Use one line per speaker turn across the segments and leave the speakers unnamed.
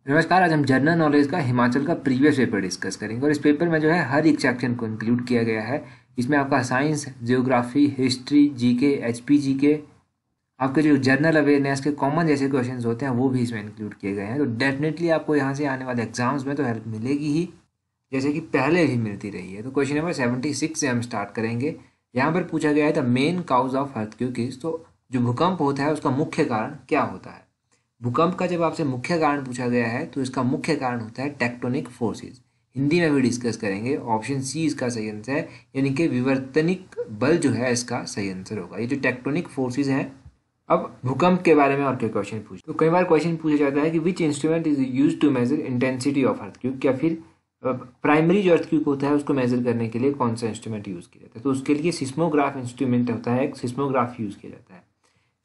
नमस्कार। आज हम जनरल नॉलेज का हिमाचल का प्रीवियस पेपर डिस्कस करेंगे और इस पेपर में जो है हर एक सेक्शन को इंक्लूड किया गया है। इसमें आपका science, geography, history, GK, HP GK, आपके जो जनरल अवेयरनेस के कॉमन जैसे क्वेश्चंस होते हैं वो भी इसमें इंक्लूड किए गए हैं। तो डेफिनेटली आपको यहाँ से आने वाले एग्जाम्स में तो हेल्प मिलेगी ही, जैसे कि पहले भी मिलती रही है। तो क्वेश्चन नंबर 76 से हम स्टार्ट करेंगे। यहाँ पर पूछा गया है the main cause of earthquake is, तो जो भूकंप होता है उसका मुख्य कारण क्या होता है। भूकंप का जब आपसे मुख्य कारण पूछा गया है तो इसका मुख्य कारण होता है टेक्टोनिक फोर्सेस। हिंदी में भी डिस्कस करेंगे। ऑप्शन सी इसका सही आंसर है, यानी कि विवर्तनिक बल जो है इसका सही आंसर होगा। ये जो टेक्टोनिक फोर्सेस हैं। अब भूकंप के बारे में और क्या क्वेश्चन पूछ, तो कई बार क्वेश्चन पूछा जाता है कि which instrument is use to measure intensity of earthquake, या फिर प्राइमरी जो अर्थक्वेक होता है उसको मेजर करने के लिए कौन सा इंस्ट्रूमेंट यूज किया जाता है। तो उसके लिए सिस्मोग्राफ इंस्ट्रूमेंट होता है, एक सिस्मोग्राफ यूज किया जाता है।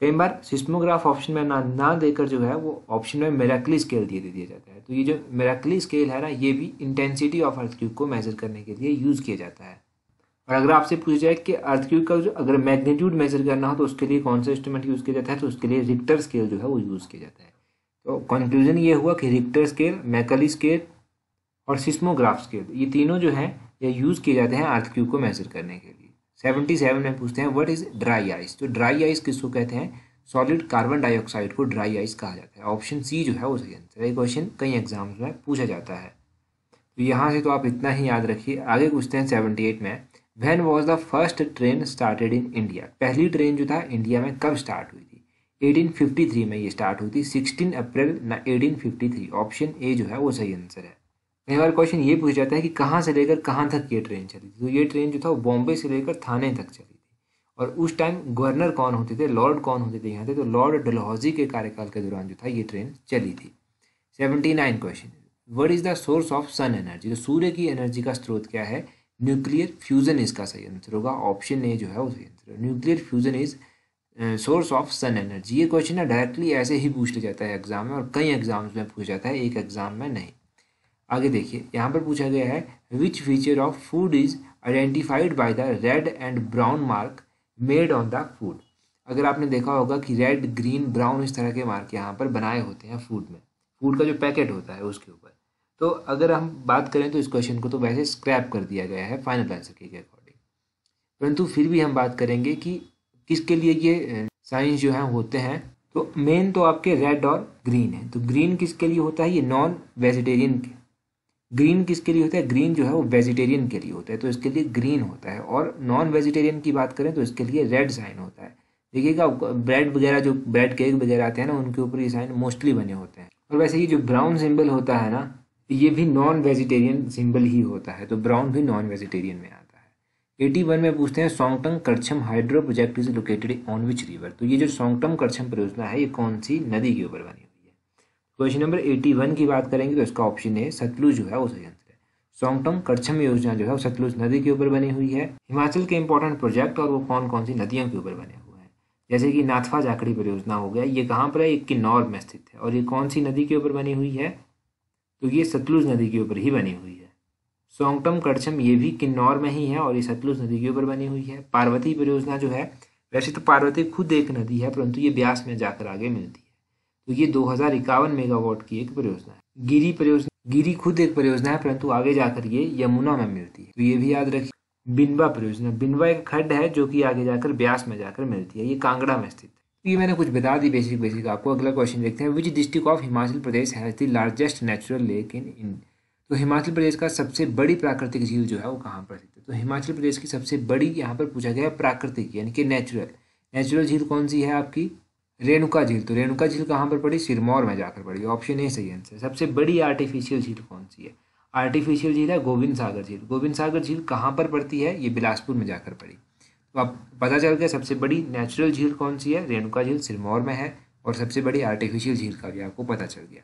कई बार सिस्मोग्राफ ऑप्शन में ना देकर जो है वो ऑप्शन में मेराक्ली स्केल दे दिया जाता है। तो ये जो मेराक्ली स्केल है ना, ये भी इंटेंसिटी ऑफ अर्थक्वेक को मेजर करने के लिए यूज किया जाता है। और अगर आपसे पूछा जाए कि अर्थक्वेक का जो अगर मैग्नीट्यूड मेजर करना हो तो उसके लिए कौन सा इंस्ट्रूमेंट यूज किया जाता है, तो उसके लिए रिक्टर स्केल जो है वो यूज किया जाता है। तो कंक्लूजन ये हुआ कि रिक्टर स्केल, मैकली स्केल और सिस्मोग्राफ स्केल, ये तीनों जो है ये यूज किए जाते हैं अर्थक्वेक को मेजर करने के लिए। 77 में पूछते हैं व्हाट इज ड्राई आइस। तो ड्राई आइस किसको कहते हैं? सॉलिड कार्बन डाइऑक्साइड को ड्राई आइस कहा जाता है। ऑप्शन सी जो है वो सही आंसर है। ये क्वेश्चन कई एग्जाम्स में पूछा जाता है, तो यहाँ से तो आप इतना ही याद रखिए। आगे पूछते हैं 78 में, when was the first train started in India. पहली ट्रेन जो था इंडिया में कब स्टार्ट हुई थी? 1853 में ये स्टार्ट हुई थी, 16 अप्रैल 1853। ऑप्शन ए जो है वो सही आंसर है। कई बार क्वेश्चन ये पूछ जाता है कि कहाँ से लेकर कहाँ तक ये ट्रेन चली थी। तो ये ट्रेन जो था वो बॉम्बे से लेकर थाने तक चली थी। और उस टाइम गवर्नर कौन होते थे, लॉर्ड कौन होते थे यहाँ थे, तो लॉर्ड डलहौजी के कार्यकाल के दौरान जो था ये ट्रेन चली थी। 79 question, what is the source of sun energy. तो सूर्य की एनर्जी का स्रोत क्या है? न्यूक्लियर फ्यूजन इसका सही आंसर होगा। ऑप्शन ए जो है वो सही आंसर है। Nuclear fusion is source of sun energy. ये क्वेश्चन ना डायरेक्टली ऐसे ही पूछ लिया जाता है एग्जाम में, और कई एग्जाम्स में पूछा जाता है, एक एग्जाम में नहीं। आगे देखिए, यहाँ पर पूछा गया है which feature of food is identified by the red and brown mark made on the food. अगर आपने देखा होगा कि रेड, ग्रीन, ब्राउन इस तरह के मार्क यहाँ पर बनाए होते हैं फूड में, फूड का जो पैकेट होता है उसके ऊपर। तो अगर हम बात करें तो इस क्वेश्चन को तो वैसे स्क्रैप कर दिया गया है फाइनल आंसर के अकॉर्डिंग, परंतु फिर भी हम बात करेंगे कि किसके लिए ये साइंस जो है होते हैं। तो मेन तो आपके रेड और ग्रीन है। तो ग्रीन किसके लिए होता है? ये नॉन वेजिटेरियन। ग्रीन किसके लिए होता है? ग्रीन जो है वो वेजिटेरियन के लिए होता है, तो इसके लिए ग्रीन होता है। और नॉन वेजिटेरियन की बात करें तो इसके लिए रेड साइन होता है। देखिएगा ब्रेड वगैरह, जो ब्रेड केक वगैरह आते हैं ना, उनके ऊपर ये साइन मोस्टली बने होते हैं। और वैसे ये जो ब्राउन सिंबल होता है ना, ये भी नॉन वेजिटेरियन सिंबल ही होता है, तो ब्राउन भी नॉन वेजिटेरियन में आता है। 81 में पूछते हैं Shongtong Karcham hydro project is located on which river. तो ये जो सोंगटम करछम परियोजना है ये कौन सी नदी के ऊपर बनी हुई है? क्वेश्चन नंबर 81 की बात करेंगे तो इसका ऑप्शन है सतलुज जो है वो सही आंसर है। सोंगटम करछम योजना जो है वो सतलुज नदी के ऊपर बनी हुई है। हिमाचल के इंपॉर्टेंट प्रोजेक्ट और वो कौन कौन सी नदियों के ऊपर बने हुए हैं, जैसे कि नाथपा जाखड़ी परियोजना हो गया, ये कहाँ पर है? ये किन्नौर में स्थित है। और ये कौन सी नदी के ऊपर बनी हुई है? तो ये सतलुज नदी के ऊपर ही बनी हुई है। सोंगटम करछम ये भी किन्नौर में ही है और ये सतलुज नदी के ऊपर बनी हुई है। पार्वती परियोजना जो है, वैसे तो पार्वती खुद एक नदी है, परंतु ये ब्यास में जाकर आगे मिलती है। तो ये 2051 मेगावाट की एक परियोजना है। गिरी परियोजना, गिरी खुद एक परियोजना है, परंतु आगे जाकर ये यमुना में मिलती है, तो ये भी याद रखिए। बिनवा परियोजना, बिनवा एक खड्ड है जो कि आगे जाकर ब्यास में जाकर मिलती है, ये कांगड़ा में स्थित है। तो ये मैंने कुछ बता दी बेसिक बेसिक आपको। अगला क्वेश्चन देखते हैं, which district of Himachal Pradesh has the largest natural lake in. तो हिमाचल प्रदेश का सबसे बड़ी प्राकृतिक झील जो है वो कहाँ पर स्थित है? तो हिमाचल प्रदेश की सबसे बड़ी यहाँ पर पूछा गया प्राकृतिक यानी कि नेचुरल झील कौन सी है आपकी? रेणुका झील। तो रेणुका झील कहाँ पर पड़ी? सिरमौर में जाकर पड़ी। ऑप्शन ए सही आंसर। सबसे बड़ी आर्टिफिशियल झील कौन सी है? आर्टिफिशियल झील है गोविंद सागर झील। गोविंद सागर झील कहाँ पर पड़ती है? ये बिलासपुर में जाकर पड़ी। तो अब पता चल गया सबसे बड़ी नेचुरल झील कौन सी है, रेणुका झील सिरमौर में है, और सबसे बड़ी आर्टिफिशियल झील का भी आपको पता चल गया।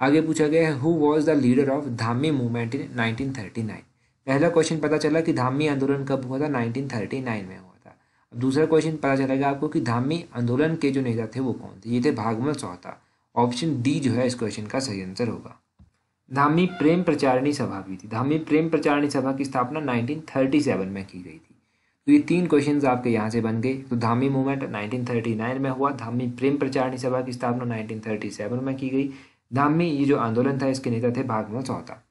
आगे पूछा गया है who was the leader of Dhami movement in 1939। पहला क्वेश्चन पता चला कि धामी आंदोलन कब हुआ था? 1939 में हुआ था। अब दूसरा क्वेश्चन पता चलेगा आपको कि धामी आंदोलन के जो नेता थे वो कौन थे? ये थे भागमल सोहता। ऑप्शन डी जो है इस क्वेश्चन का सही आंसर होगा। धामी प्रेम प्रचारिणी सभा भी थी। धामी प्रेम प्रचारिणी सभा की स्थापना 1937 में की गई थी। तो ये तीन क्वेश्चंस आपके यहाँ से बन गए। तो धामी मूवमेंट 1939 में हुआ, धामी प्रेम प्रचारिणी सभा की स्थापना 1937 में की गई, धामी ये जो आंदोलन था इसके नेता थे भागवत सौता।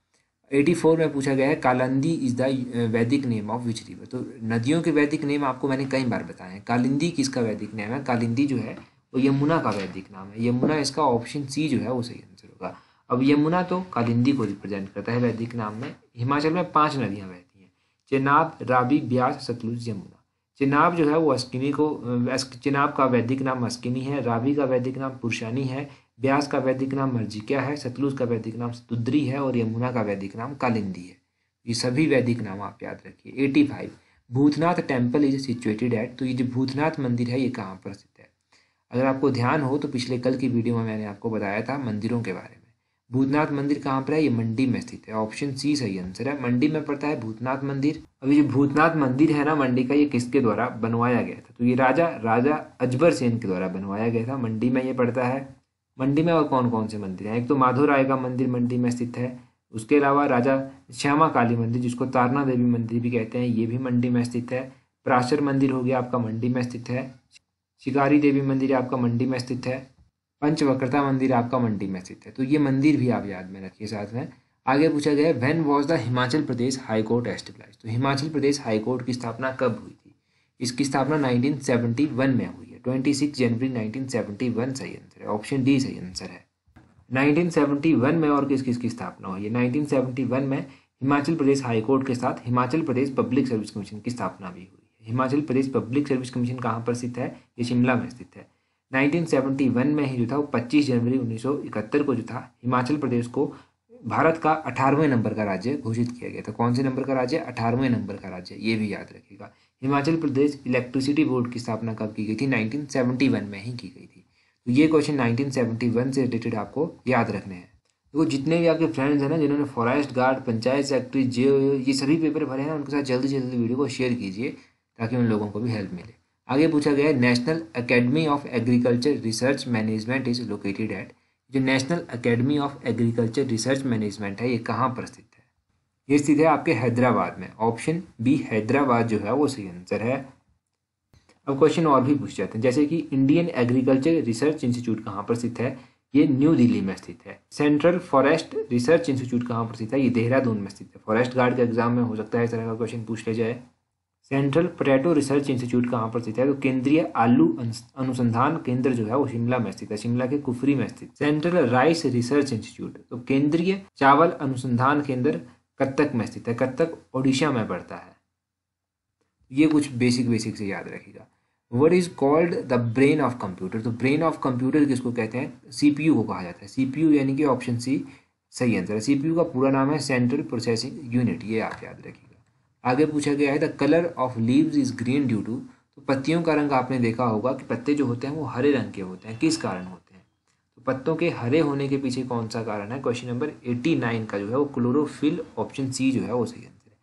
84 में पूछा गया है कालिंदी इज द वैदिक नेम ऑफ विच रिवर। तो नदियों के वैदिक नेम आपको मैंने कई बार बताए हैं। कालिंदी किसका वैदिक नेम है? कालिंदी जो है वो यमुना का वैदिक नाम है। यमुना इसका ऑप्शन सी जो है वो सही आंसर होगा। अब यमुना तो कालिंदी को रिप्रेजेंट करता है वैदिक नाम में। हिमाचल में 5 नदियाँ बहती हैं, चेनाब, रावी, ब्यास, सतलुज, यमुना। चेनाब जो है वो अस्किनी को चेनाब का वैदिक नाम अस्किनी है, रावी का वैदिक नाम पुरुषानी है, ब्यास का वैदिक नाम मर्जिक्या है, सतलुज का वैदिक नाम सतुद्री है और यमुना का वैदिक नाम कालिंदी है। ये सभी वैदिक नाम आप याद रखिए। 85 Bhutnath temple is situated at. तो ये जो भूतनाथ मंदिर है ये कहाँ पर स्थित है? अगर आपको ध्यान हो तो पिछले कल की वीडियो में मैंने आपको बताया था मंदिरों के बारे में। भूतनाथ मंदिर कहाँ पर है? ये मंडी में स्थित है। ऑप्शन सी सही आंसर है, मंडी में पड़ता है भूतनाथ मंदिर। अब ये जो भूतनाथ मंदिर है ना मंडी का, ये किसके द्वारा बनवाया गया था? तो ये राजा अजबर सेन के द्वारा बनवाया गया था। मंडी में ये पड़ता है। मंडी में और कौन कौन से मंदिर हैं? एक तो माधो राय का मंदिर मंडी में स्थित है, उसके अलावा राजा श्यामा काली मंदिर जिसको तारना देवी मंदिर भी कहते हैं ये भी मंडी में स्थित है। पराशर मंदिर हो गया आपका मंडी में स्थित है। शिकारी देवी मंदिर आपका मंडी में स्थित है। पंचवक्रता मंदिर आपका मंडी में स्थित है। तो ये मंदिर भी आप याद में रखिए साथ में। आगे पूछा गया है when was the Himachal Pradesh high court established. तो हिमाचल प्रदेश हाई कोर्ट की स्थापना कब हुई थी? इसकी स्थापना 1971 में हुई है। 26 जनवरी 1971 सही आंसर है। ऑप्शन डी सही आंसर है। 1971 में और किस किस की स्थापना हुई है? 1971 में हिमाचल प्रदेश हाई कोर्ट के साथ Himachal Pradesh public service commission की स्थापना भी हुई है। Himachal Pradesh public service commission कहाँ पर स्थित है? ये शिमला में स्थित है। 1971 में ही जो था वो 25 जनवरी 1971 को जो था हिमाचल प्रदेश को भारत का 18वें नंबर का राज्य घोषित किया गया था। कौन से नंबर का राज्य? 18वें नंबर का राज्य, ये भी याद रखिएगा। हिमाचल प्रदेश इलेक्ट्रिसिटी बोर्ड की स्थापना कब की गई थी? 1971 में ही की गई थी। तो ये क्वेश्चन 1971 से रिलेटेड आपको याद रखने हैं। तो जितने भी आपके फ्रेंड्स हैं ना जिन्होंने forest guard, panchayat secretary, JO ये सभी पेपर भरे हैं उनके साथ जल्दी से जल्दी वीडियो को शेयर कीजिए ताकि उन लोगों को भी हेल्प मिले। आगे पूछा गया है national academy of agriculture research management is located at. जो national academy of agriculture research management है ये कहाँ पर स्थित है? ये स्थित है आपके हैदराबाद में। ऑप्शन बी हैदराबाद जो है वो सही आंसर है। अब क्वेश्चन और भी पूछ जाते हैं जैसे कि इंडियन एग्रीकल्चर रिसर्च इंस्टीट्यूट कहाँ पर स्थित है? ये न्यू दिल्ली में स्थित है। सेंट्रल फॉरेस्ट रिसर्च इंस्टीट्यूट कहाँ पर स्थित है? ये देहरादून में स्थित है। फॉरेस्ट गार्ड के एग्जाम में हो सकता है इस तरह का क्वेश्चन पूछ ले जाए। सेंट्रल पोटैटो रिसर्च इंस्टीट्यूट कहाँ पर स्थित है? तो केंद्रीय आलू अनुसंधान केंद्र जो है वो शिमला में स्थित है, शिमला के कुफरी में स्थित। सेंट्रल राइस रिसर्च इंस्टीट्यूट तो केंद्रीय चावल अनुसंधान केंद्र कत्तक में स्थित है। कत्तक ओडिशा में पड़ता है। ये कुछ बेसिक से याद रखिएगा। What is called the brain of computer. तो ब्रेन ऑफ कंप्यूटर किसको कहते हैं? सीपीयू को कहा जाता है। सीपीयू यानी कि ऑप्शन सी सही आंसर है। सीपीयू का पूरा नाम है सेंट्रल प्रोसेसिंग यूनिट, ये आप याद रखिएगा। आगे पूछा गया है the colour of leaves is green due to. तो पत्तियों का रंग आपने देखा होगा कि पत्ते जो होते हैं वो हरे रंग के होते हैं। किस कारण होते हैं? तो पत्तों के हरे होने के पीछे कौन सा कारण है? क्वेश्चन नंबर 89 का जो है वो क्लोरोफिल, ऑप्शन सी जो है वो सही आंसर है।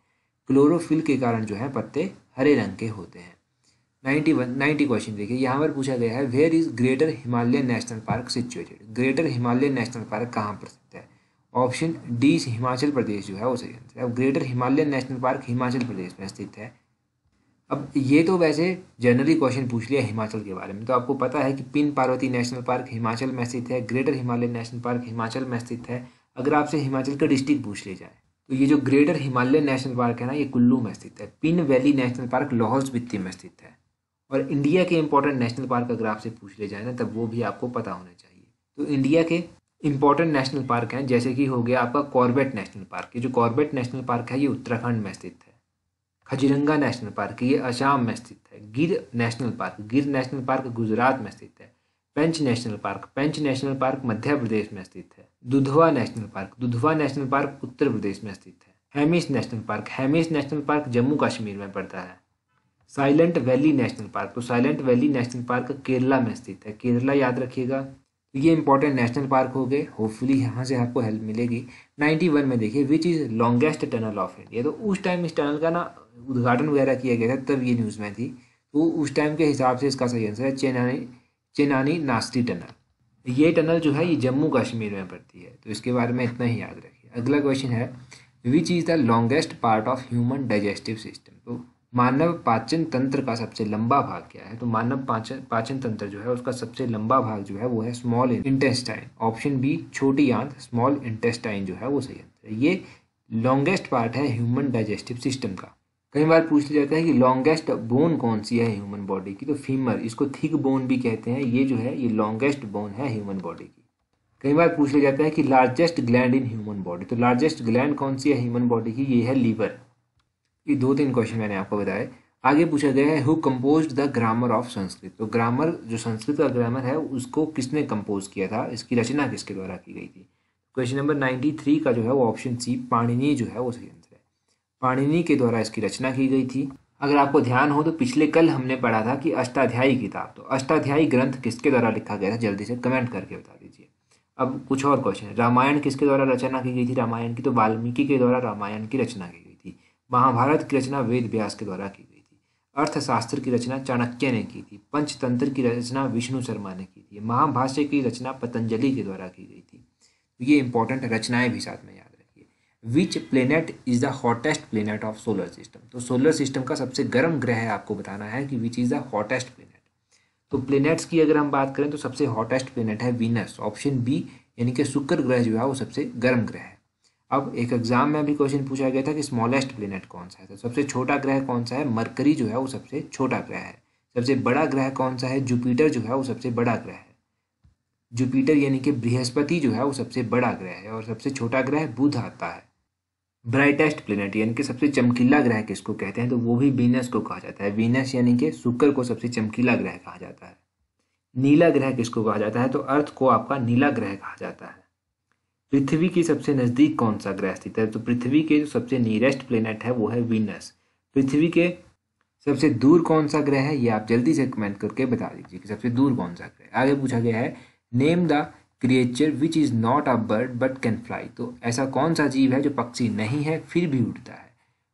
क्लोरोफिल के कारण जो है पत्ते हरे रंग के होते हैं। 90 क्वेश्चन देखिए यहाँ पर पूछा गया है where is greater Himalayan national park situated. Greater Himalayan national park कहाँ पर स्थित है? ऑप्शन डी हिमाचल प्रदेश जो है वो सही आंसर है। अब greater Himalayan national park Himachal Pradesh में स्थित है। अब ये तो वैसे जनरली क्वेश्चन पूछ लिया हिमाचल के बारे में, तो आपको पता है कि pin Parvati national park Himachal में स्थित है, greater Himalayan national park Himachal में स्थित है। अगर आपसे हिमाचल का डिस्ट्रिक्ट पूछ ले जाए तो ये जो ग्रेटर हिमालयन नेशनल पार्क है ना ये कुल्लू में स्थित है। Pin valley national park Lahaul Spiti में स्थित है। और इंडिया के इंपॉर्टेंट नेशनल पार्क अगर आपसे पूछ ले जाए ना तब वो भी आपको पता होने चाहिए। तो इंडिया के इंपॉर्टेंट नेशनल पार्क हैं जैसे कि हो गया आपका कॉर्बेट नेशनल पार्क। ये जो कॉर्बेट नेशनल पार्क है ये उत्तराखंड में स्थित है। खजरंगा नेशनल पार्क ये असम में स्थित है। गिर नेशनल पार्क गुजरात में स्थित है। पेंच नेशनल पार्क मध्य प्रदेश में स्थित है। दुधवा नेशनल पार्क उत्तर प्रदेश में स्थित है। हेमिस नेशनल पार्क जम्मू कश्मीर में पड़ता है। Silent valley national park Kerala में स्थित है। केरला याद रखिएगा। तो ये इंपॉर्टेंट नेशनल पार्क हो गए। होपफुली यहाँ से आपको हेल्प मिलेगी। 91 में देखिए which is longest tunnel of India. तो उस टाइम इस टनल का ना उद्घाटन वगैरह किया गया था तब ये न्यूज़ में थी। तो उस टाइम के हिसाब से इसका सही आंसर है चेनानी नास्टी टनल। ये टनल जो है ये जम्मू कश्मीर में पड़ती है। तो इसके बारे में इतना ही याद रखिए। अगला क्वेश्चन है which is the longest part of human digestive system. तो मानव पाचन तंत्र का सबसे लंबा भाग क्या है? तो मानव पाचन तंत्र जो है उसका सबसे लंबा भाग जो है वो है स्मॉल इंटेस्टाइन। ऑप्शन बी छोटी आंत, स्मॉल इंटेस्टाइन जो है वो सही आंसर है। ये लॉन्गेस्ट पार्ट है ह्यूमन डाइजेस्टिव सिस्टम का। कई बार पूछ लिया जाता है कि लॉन्गेस्ट बोन कौन सी है ह्यूमन बॉडी की? तो फीमर, इसको थिक बोन भी कहते हैं। ये जो है ये लॉन्गेस्ट बोन है ह्यूमन बॉडी की। कई बार पूछ लिया जाता है कि largest gland in human body, तो लार्जेस्ट ग्लैंड कौन सी है ह्यूमन बॉडी की? ये है लीवर। ये 2-3 क्वेश्चन मैंने आपको बताए। आगे पूछा गया है who composed the grammar of Sanskrit. तो ग्रामर, जो संस्कृत का ग्रामर है, उसको किसने कंपोज किया था? इसकी रचना किसके द्वारा की गई थी? क्वेश्चन नंबर 93 का जो है वो ऑप्शन सी पाणिनि जो है वो सही आंसर है। पाणिनि के द्वारा इसकी रचना की गई थी। अगर आपको ध्यान हो तो पिछले कल हमने पढ़ा था कि अष्टाध्यायी किताब, तो अष्टाध्यायी ग्रंथ किसके द्वारा लिखा गया था? जल्दी से कमेंट करके बता दीजिए। अब कुछ और क्वेश्चन है। रामायण किसके द्वारा रचना की गई थी रामायण की? तो वाल्मीकि के द्वारा रामायण की रचना की गई थी। महाभारत की रचना वेद व्यास के द्वारा की गई थी। अर्थशास्त्र की रचना चाणक्य ने की थी। पंचतंत्र की रचना विष्णु शर्मा ने की थी। महाभाष्य की रचना पतंजलि के द्वारा की गई थी। तो ये इंपॉर्टेंट रचनाएं भी साथ में याद रखिए। Which planet is the hottest planet of solar system. तो सोलर सिस्टम का सबसे गर्म ग्रह आपको बताना है कि which is the hottest planet. तो प्लेनेट्स की अगर हम बात करें तो सबसे हॉटेस्ट प्लेनेट है वीनस। ऑप्शन बी यानी कि शुक्र ग्रह जो है वो सबसे गर्म ग्रह है। अब एक एग्जाम में भी क्वेश्चन पूछा गया था कि स्मॉलेस्ट प्लेनेट कौन सा है? तो सबसे छोटा ग्रह कौन सा है? मरकरी जो है वो सबसे छोटा ग्रह है। सबसे बड़ा ग्रह कौन सा है? जुपिटर जो है वो सबसे बड़ा ग्रह है। जुपिटर यानी कि बृहस्पति जो है वो सबसे बड़ा ग्रह है और सबसे छोटा ग्रह बुध आता है। ब्राइटेस्ट प्लेनेट यानी कि सबसे चमकीला ग्रह किसको कहते हैं? तो वो भी वीनस को कहा जाता है। वीनस यानी कि शुक्र को सबसे चमकीला ग्रह कहा जाता है। नीला ग्रह किसको कहा जाता है? तो अर्थ को आपका नीला ग्रह कहा जाता है। पृथ्वी की सबसे नज़दीक कौन सा ग्रह स्थित है? तो पृथ्वी के जो सबसे नियरेस्ट प्लेनेट है वो है वीनस। पृथ्वी के सबसे दूर कौन सा ग्रह है? ये आप जल्दी से कमेंट करके बता दीजिए कि सबसे दूर कौन सा ग्रह। आगे पूछा गया है name the creature which is not a bird but can fly. तो ऐसा कौन सा जीव है जो पक्षी नहीं है फिर भी उड़ता है?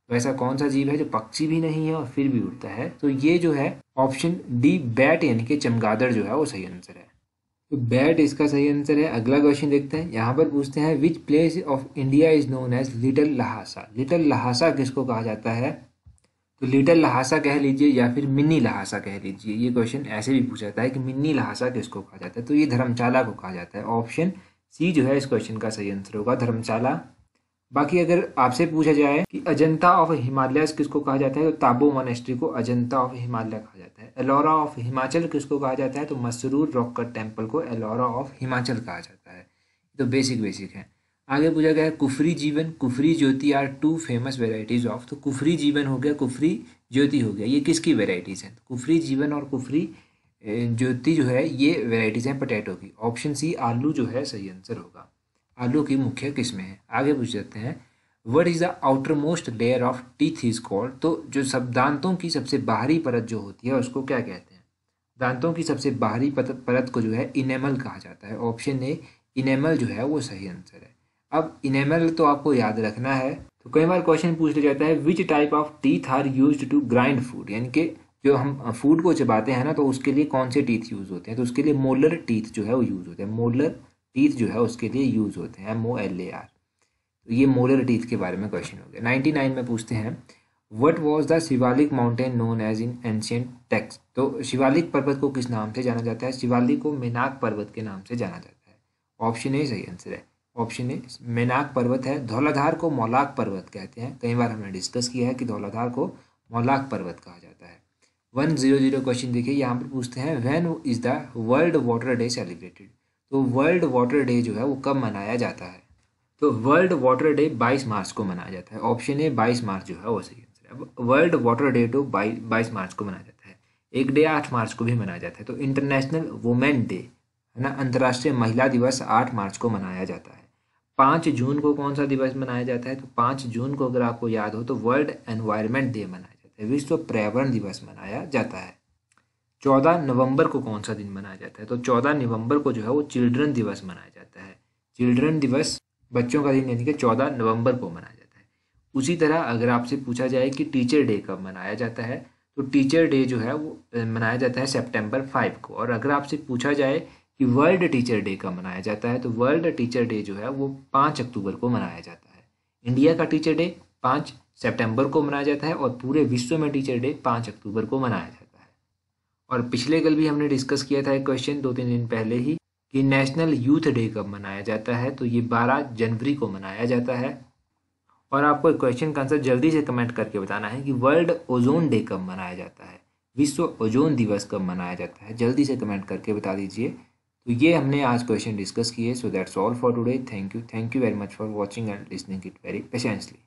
तो ऐसा कौन सा जीव है जो पक्षी भी नहीं है और फिर भी उड़ता है? तो ये जो है ऑप्शन डी बैट यानी कि चमगादड़ जो है वो सही आंसर है। तो बैट इसका सही आंसर है। अगला क्वेश्चन देखते हैं। यहाँ पर पूछते हैं which place of India is known as little Lhasa. Little Lhasa किसको कहा जाता है? तो लिटिल लहासा कह लीजिए या फिर मिनी लहासा कह लीजिए। ये क्वेश्चन ऐसे भी पूछा जाता है कि मिनी लहासा किसको कहा जाता है? तो ये धर्मशाला को कहा जाता है। ऑप्शन सी जो है इस क्वेश्चन का सही आंसर होगा, धर्मशाला। बाकी अगर आपसे पूछा जाए कि अजंता ऑफ हिमालयस किसको कहा जाता है? तो ताबो मोनेस्ट्री को अजंता ऑफ हिमालय कहा जाता है। एलोरा ऑफ हिमाचल किसको कहा जाता है? तो मसरूर रॉक कट टेम्पल को एलोरा ऑफ हिमाचल कहा जाता है। तो बेसिक है। आगे पूछा गया है Kufri Jeevan, Kufri Jyoti are two famous varieties of. तो कुफरी जीवन हो गया, कुफरी ज्योति हो गया, ये किसकी वेराइटीज हैं? कुफरी जीवन और कुफरी ज्योति जो है ये वेराइटीज हैं पोटैटो की। ऑप्शन सी आलू जो है सही आंसर होगा। आलू की मुख्य किस्में हैं। आगे पूछ जाते हैं what is the outer most layer of teeth is called. तो जो सब दांतों की सबसे बाहरी परत जो होती है उसको क्या कहते हैं? दांतों की सबसे बाहरी परत को जो है इनेमल कहा जाता है। ऑप्शन ए इनेमल जो है वो सही आंसर है। अब इनेमल तो आपको याद रखना है। तो कई बार क्वेश्चन पूछ लिया जाता है which type of teeth are used to grind food, यानी कि जो हम फूड को चबाते हैं ना तो उसके लिए कौन से टीथ यूज होते हैं? तो उसके लिए मोलर टीथ जो है वो यूज होते हैं। मोलर टीथ जो है उसके लिए यूज होते हैं, MOLAR। तो ये मोलर टीथ के बारे में क्वेश्चन हो गया। 99 में पूछते हैं what was the Shivalik mountain known as in ancient text. तो शिवालिक पर्वत को किस नाम से जाना जाता है? शिवालिक को मेनाक पर्वत के नाम से जाना जाता है। ऑप्शन ए सही आंसर है। ऑप्शन ए मेनाक पर्वत है। धौलाधार को मौलाक पर्वत कहते हैं। कई बार हमने डिस्कस किया है कि धौलाधार को मौलाक पर्वत कहा जाता है। 100 क्वेश्चन देखिए, यहाँ पर पूछते हैं when is the world water day celebrated. तो वर्ल्ड वाटर डे जो है वो कब मनाया जाता है? तो वर्ल्ड वाटर डे 22 मार्च को मनाया जाता है। ऑप्शन ए 22 मार्च जो है वो सही आंसर है। अब वर्ल्ड वाटर डे तो 22 मार्च को मनाया जाता है। एक डे 8 मार्च को भी मनाया जाता है। तो इंटरनेशनल वुमेन डे है ना, अंतर्राष्ट्रीय महिला दिवस 8 मार्च को मनाया जाता है। 5 जून को कौन सा दिवस मनाया जाता है? तो 5 जून को अगर आपको याद हो तो वर्ल्ड एनवायरनमेंट डे मनाया जाता है, विश्व पर्यावरण दिवस मनाया जाता है। 14 नवंबर को कौन सा दिन मनाया जाता है? तो 14 नवंबर को जो है वो चिल्ड्रन दिवस मनाया जाता है। चिल्ड्रन दिवस बच्चों का दिन यानी कि 14 नवंबर को मनाया जाता है। उसी तरह अगर आपसे पूछा जाए कि टीचर डे कब मनाया जाता है, तो टीचर डे जो है वो मनाया जाता है सितंबर 5 को। और अगर आपसे पूछा जाए कि वर्ल्ड टीचर डे कब मनाया जाता है, तो वर्ल्ड टीचर डे जो है वो 5 अक्टूबर को मनाया जाता है। इंडिया का टीचर डे 5 सितंबर को मनाया जाता है और पूरे विश्व में टीचर डे 5 अक्टूबर को मनाया जाता है। और पिछले कल भी हमने डिस्कस किया था एक क्वेश्चन 2-3 दिन पहले ही कि नेशनल यूथ डे कब मनाया जाता है, तो ये 12 जनवरी को मनाया जाता है। और आपको एक क्वेश्चन का आंसर जल्दी से कमेंट करके बताना है कि वर्ल्ड ओजोन डे कब मनाया जाता है, विश्व ओजोन दिवस कब मनाया जाता है, जल्दी से कमेंट करके बता दीजिए। तो ये हमने आज क्वेश्चन डिस्कस किए। So that's all for today. Thank you very much for watching and listening it very patiently.